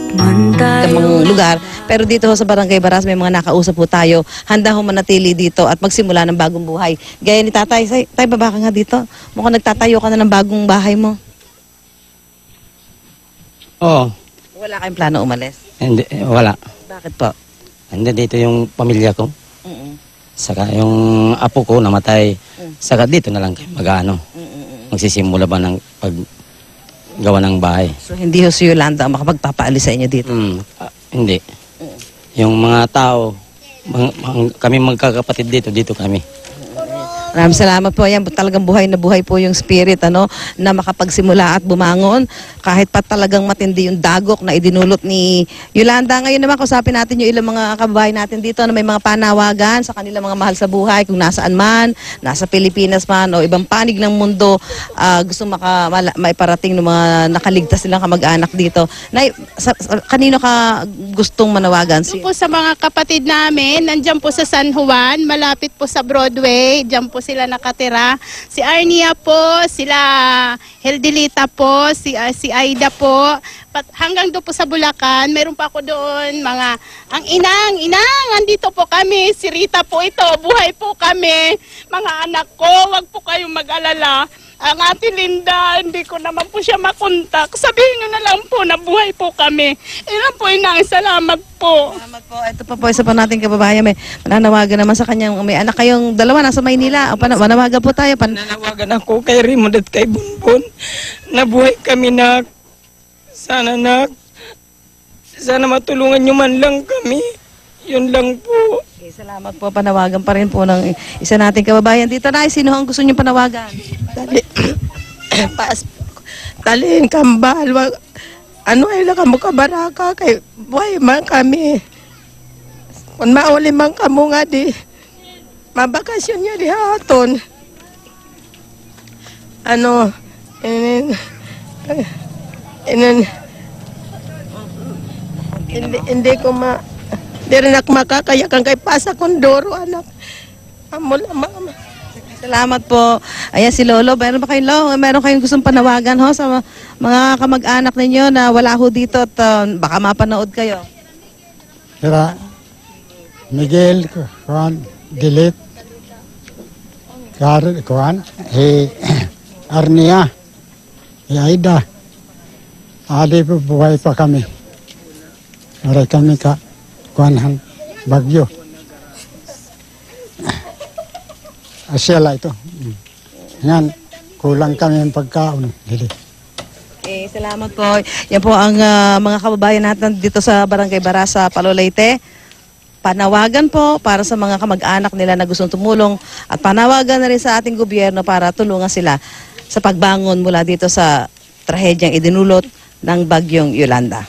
mga lugar. Pero dito ho sa Barangay Baras, may mga nakausap po tayo. Handa ho manatili dito at magsimula ng bagong buhay. Gaya ni Tatay. Tay, baba ka nga dito. Mukhang nagtatayo ka na ng bagong bahay mo. Oo. Wala kayong plano umalis? Hindi, wala. Bakit po? Hindi, dito yung pamilya ko. Saka yung apo ko namatay. Saka dito na lang mag-ano. Magsisimula ba ng paggawa ng bahay. So hindi ho si Yolanda ang makapagpapaalis sa inyo dito? Hindi. Yung mga tao, kami magkakapatid dito kami. Maraming salamat po. Yan, talagang buhay na buhay po yung spirit, na makapagsimula at bumangon. Kahit pa talagang matindi yung dagok na idinulot ni Yolanda. Ngayon naman, kusapin natin yung ilang mga kababayan natin dito na may mga panawagan sa kanilang mga mahal sa buhay, kung nasaan man, nasa Pilipinas man, o ibang panig ng mundo, gusto maiparating ng mga nakaligtas nilang kamag-anak dito. Kanino ka gustong manawagan? Po sa mga kapatid namin, nandyan po sa San Juan, malapit po sa Broadway, dyan po sila nakatira. Si Arnia po, sila Heldelita po, si Aida po. Hanggang doon po sa Bulacan, meron pa ako doon ang inang, andito po kami. Si Rita po ito, buhay po kami. Mga anak ko, wag po kayong mag-alala. Ang Ate Linda, hindi ko naman po siya makontak. Sabihin nyo na lang po na buhay po kami. Ilan po, inang, salamat po. Salamat po. Ito pa po, isa pa nating kababayan. May mananawagan naman sa kanyang, may anak kayong dalawa nasa Maynila. Manawagan po tayo. Nanawagan ako kay Raymond at kay Bunbun. Nabuhay kami na sana matulungan nyo man lang kami. Yun lang po. Okay, salamat po. Panawagan pa rin po ng isa nating kababayan. Dito na, sino ang gusto nyo panawagan? Talin kambal. Ano ay lang kamo kabaraka kay buhay man kami. Kung mauli man kamo nga di mabakasyon niya di haton. Hindi ko di rin ako makakayakan kay Pasa Condoro, anak. Mama. Salamat po. Ayan si Lolo. Meron kayong gustong panawagan sa mga kamag-anak ninyo na wala ho dito at baka mapanood kayo? Sira Miguel, Juan, Dilit, Juan, Arnia, Aida. Adi po buhay pa kami. Maray kami ka Kuanhan, Bagyo. Asyala ito. Yan, kulang kami ng pagkaon. Okay, salamat po. Yan po ang mga kababayan natin dito sa Barangay Baras sa Palolete. Panawagan po para sa mga kamag-anak nila na gustong tumulong at panawagan na rin sa ating gobyerno para tulungan sila sa pagbangon mula dito sa trahedyang idinulot ng Bagyong Yolanda.